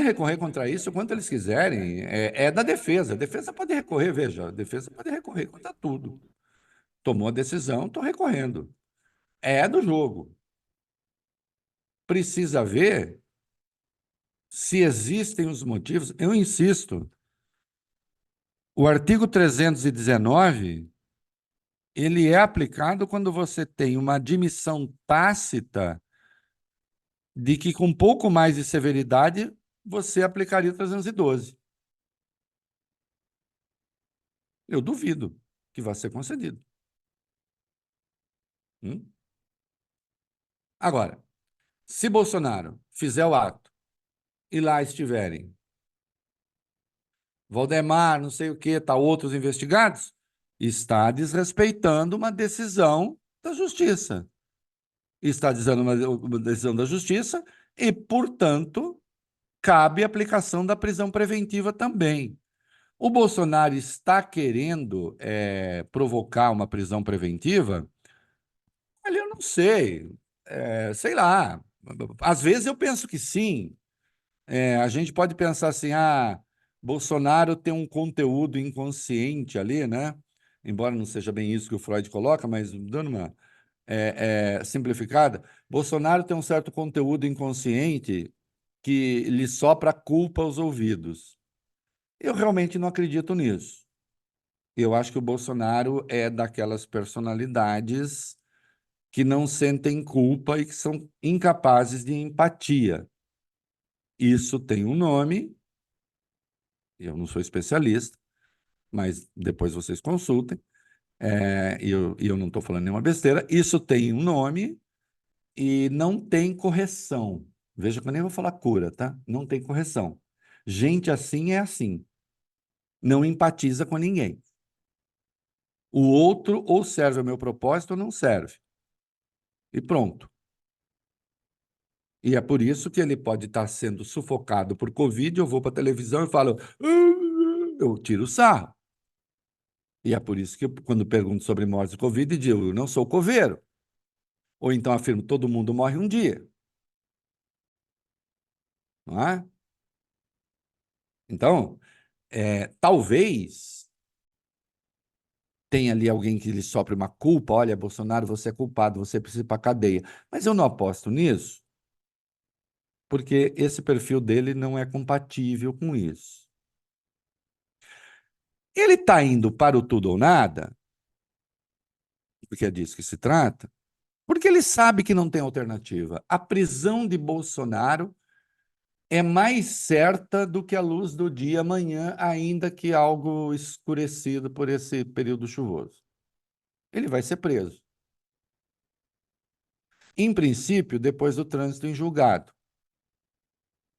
recorrer contra isso quanto eles quiserem. É da defesa. A defesa pode recorrer, veja, a defesa pode recorrer contra tudo. Tomou a decisão, estou recorrendo. É do jogo. Precisa ver se existem os motivos. Eu insisto, o artigo 319, ele é aplicado quando você tem uma admissão tácita de que com um pouco mais de severidade você aplicaria o 312. Eu duvido que vá ser concedido. Agora, se Bolsonaro fizer o ato e lá estiverem Valdemar, não sei o que, tá, outros investigados, está desrespeitando uma decisão da justiça. Está dizendo uma decisão da justiça e, portanto, cabe a aplicação da prisão preventiva também. O Bolsonaro está querendo provocar uma prisão preventiva? Olha, eu não sei. Sei lá. Às vezes eu penso que sim. A gente pode pensar assim, Bolsonaro tem um conteúdo inconsciente ali, né? Embora não seja bem isso que o Freud coloca, mas dando uma simplificada, Bolsonaro tem um certo conteúdo inconsciente que lhe sopra a culpa aos ouvidos. Eu realmente não acredito nisso. Eu acho que o Bolsonaro é daquelas personalidades que não sentem culpa e que são incapazes de empatia. Isso tem um nome, eu não sou especialista, mas depois vocês consultem, e eu não estou falando nenhuma besteira. Isso tem um nome e não tem correção. Veja que eu nem vou falar cura, tá? Não tem correção. Gente assim é assim. Não empatiza com ninguém. O outro ou serve ao meu propósito ou não serve. E pronto. E é por isso que ele pode estar sendo sufocado por Covid, eu vou para a televisão e falo, eu tiro o sarro. E é por isso que, quando pergunto sobre mortes de Covid, digo, eu não sou coveiro. Ou então afirmo, todo mundo morre um dia. Não é? Então, talvez tenha ali alguém que lhe sopre uma culpa, olha, Bolsonaro, você é culpado, você precisa ir para a cadeia. Mas eu não aposto nisso, porque esse perfil dele não é compatível com isso. Ele está indo para o tudo ou nada, porque é disso que se trata, porque ele sabe que não tem alternativa. A prisão de Bolsonaro é mais certa do que a luz do dia amanhã, ainda que algo escurecido por esse período chuvoso. Ele vai ser preso. Em princípio, depois do trânsito em julgado,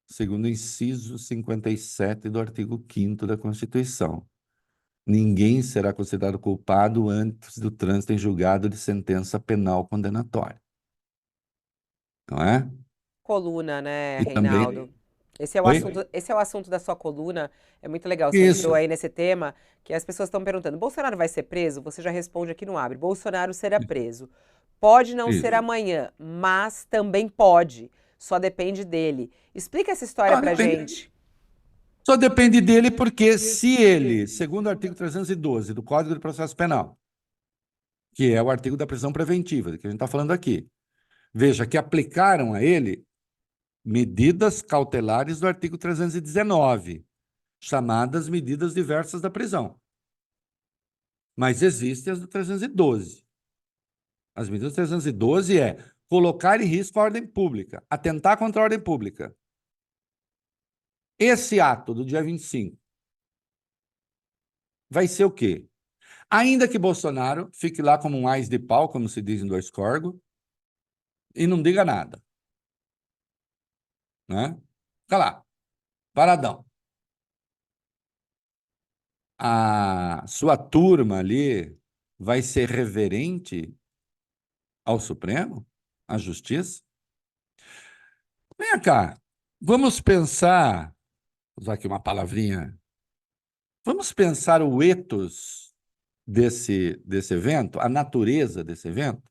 segundo o inciso 57 do artigo 5º da Constituição. Ninguém será considerado culpado antes do trânsito em julgado de sentença penal condenatória. Não é? Coluna, né, E também... Reinaldo? Oi? Esse é o assunto da sua coluna. É muito legal. Você entrou Isso. aí nesse tema que as pessoas estão perguntando: Bolsonaro vai ser preso? Você já responde aqui no Abre. Bolsonaro será preso. Pode não ser Isso. amanhã, mas também pode. Só depende dele. Explica essa história pra gente. Só depende dele porque se ele, segundo o artigo 312 do Código de Processo Penal, que é o artigo da prisão preventiva, que a gente está falando aqui, veja que aplicaram a ele medidas cautelares do artigo 319, chamadas medidas diversas da prisão. Mas existem as do 312. As medidas do 312 é colocar em risco a ordem pública, atentar contra a ordem pública. Esse ato do dia 25 vai ser o quê? Ainda que Bolsonaro fique lá como um ás de pau, como se diz em Dois Corgos, e não diga nada, né? Fica lá, paradão. A sua turma ali vai ser reverente ao Supremo, à Justiça? Vem cá, vamos pensar, vou usar aqui uma palavrinha, vamos pensar o ethos desse evento, a natureza desse evento?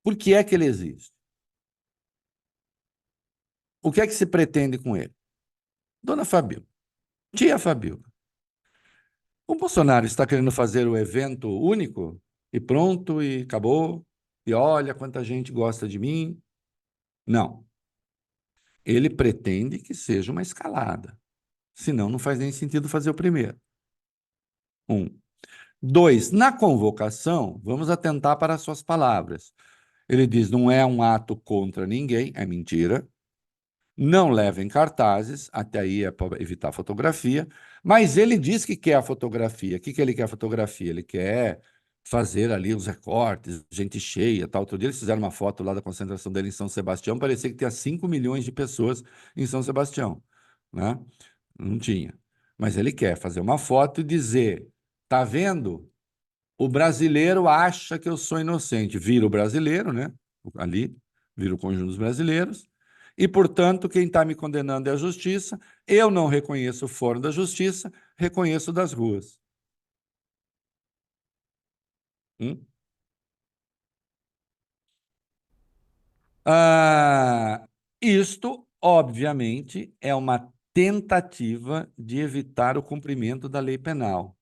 Por que é que ele existe? o que é que se pretende com ele? Dona Fabíola, tia Fabíola, o Bolsonaro está querendo fazer o evento único e pronto e acabou, e olha quanta gente gosta de mim. Não. Ele pretende que seja uma escalada. Senão, não faz nem sentido fazer o primeiro. Um. Dois, na convocação, vamos atentar para as suas palavras. Ele diz: não é um ato contra ninguém, é mentira. Não levem cartazes, até aí é para evitar fotografia, mas ele diz que quer a fotografia. O que ele quer a fotografia? Ele quer fazer ali os recortes, gente cheia, tal. Outro dia eles fizeram uma foto lá da concentração dele em São Sebastião, parecia que tinha 5 milhões de pessoas em São Sebastião, né? Não tinha. Mas ele quer fazer uma foto e dizer: tá vendo? O brasileiro acha que eu sou inocente. Vira o brasileiro, né? Ali, vira o conjunto dos brasileiros. E, portanto, quem está me condenando é a justiça. Eu não reconheço o Fórum da Justiça, reconheço das ruas. Hum? Isto, obviamente, é uma tentativa de evitar o cumprimento da lei penal.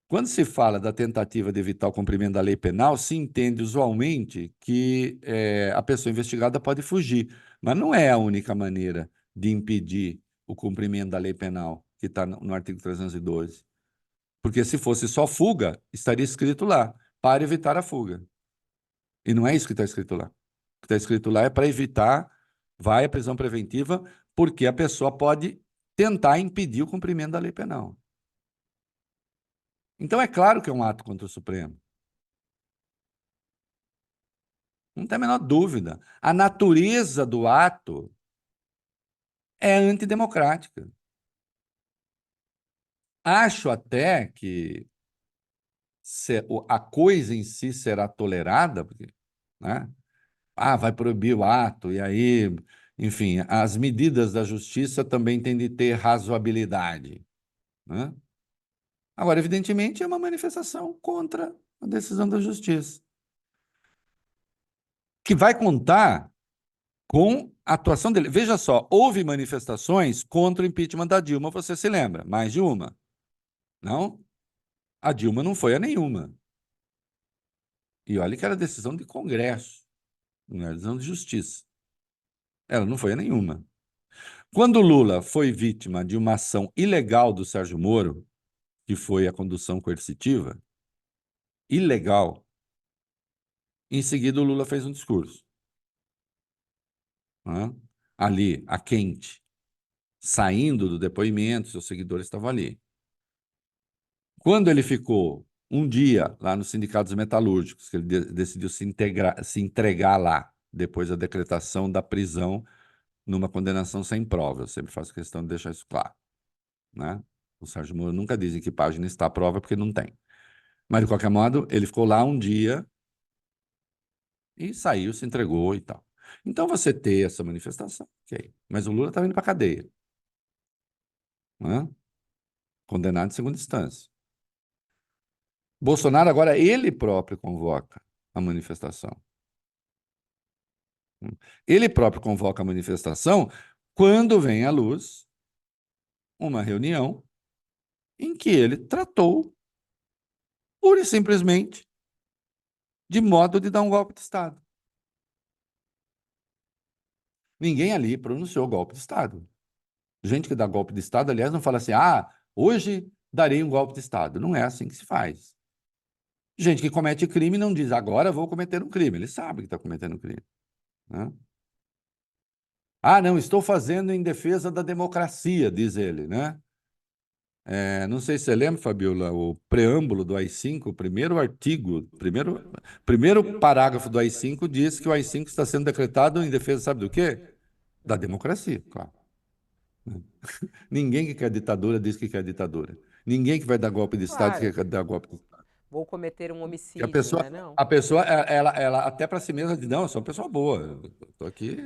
Quando se fala da tentativa de evitar o cumprimento da lei penal, se entende usualmente que a pessoa investigada pode fugir, mas não é a única maneira de impedir o cumprimento da lei penal, que está no artigo 312. Porque se fosse só fuga, estaria escrito lá, para evitar a fuga. E não é isso que está escrito lá. O que está escrito lá é para evitar, vai à prisão preventiva, porque a pessoa pode tentar impedir o cumprimento da lei penal. Então é claro que é um ato contra o Supremo. Não tem a menor dúvida. A natureza do ato é antidemocrática. Acho até que a coisa em si será tolerada, porque, né? Vai proibir o ato, e aí, enfim, as medidas da justiça também têm de ter razoabilidade, né? Agora, evidentemente, é uma manifestação contra a decisão da justiça, que vai contar com a atuação dele. Veja só, houve manifestações contra o impeachment da Dilma, você se lembra? Mais de uma, não? A Dilma não foi a nenhuma. E olha que era decisão de Congresso, não era decisão de justiça. Ela não foi a nenhuma. Quando o Lula foi vítima de uma ação ilegal do Sérgio Moro, que foi a condução coercitiva, ilegal, em seguida o Lula fez um discurso, né? Ali, a quente, saindo do depoimento, seus seguidores estavam ali. Quando ele ficou um dia lá nos sindicatos metalúrgicos, que ele decidiu se entregar lá, depois da decretação da prisão numa condenação sem prova. Eu sempre faço questão de deixar isso claro, né? O Sérgio Moro nunca diz em que página está a prova, porque não tem. Mas, de qualquer modo, ele ficou lá um dia e saiu, se entregou e tal. Então, você ter essa manifestação, ok. Mas o Lula estava indo para a cadeia, né? Condenado em segunda instância. Bolsonaro, agora, ele próprio convoca a manifestação. Ele próprio convoca a manifestação quando vem à luz uma reunião em que ele tratou, pura e simplesmente, de modo de dar um golpe de Estado. Ninguém ali pronunciou golpe de Estado. Gente que dá golpe de Estado, aliás, não fala assim: hoje darei um golpe de Estado. Não é assim que se faz. Gente que comete crime não diz: agora vou cometer um crime. Ele sabe que está cometendo um crime, né? Não, estou fazendo em defesa da democracia, diz ele, né? Não sei se você lembra, Fabiola, o preâmbulo do AI-5, o primeiro artigo, primeiro parágrafo do AI-5 diz que o AI-5 está sendo decretado em defesa, sabe do quê? Da democracia, claro. Ninguém que quer ditadura diz que quer ditadura. Ninguém que vai dar golpe de Estado diz que Claro, quer dar golpe de Estado. vou cometer um Que a homicídio, pessoa, né? Não. a pessoa ela até para si mesma diz: não, eu sou uma pessoa boa, estou aqui.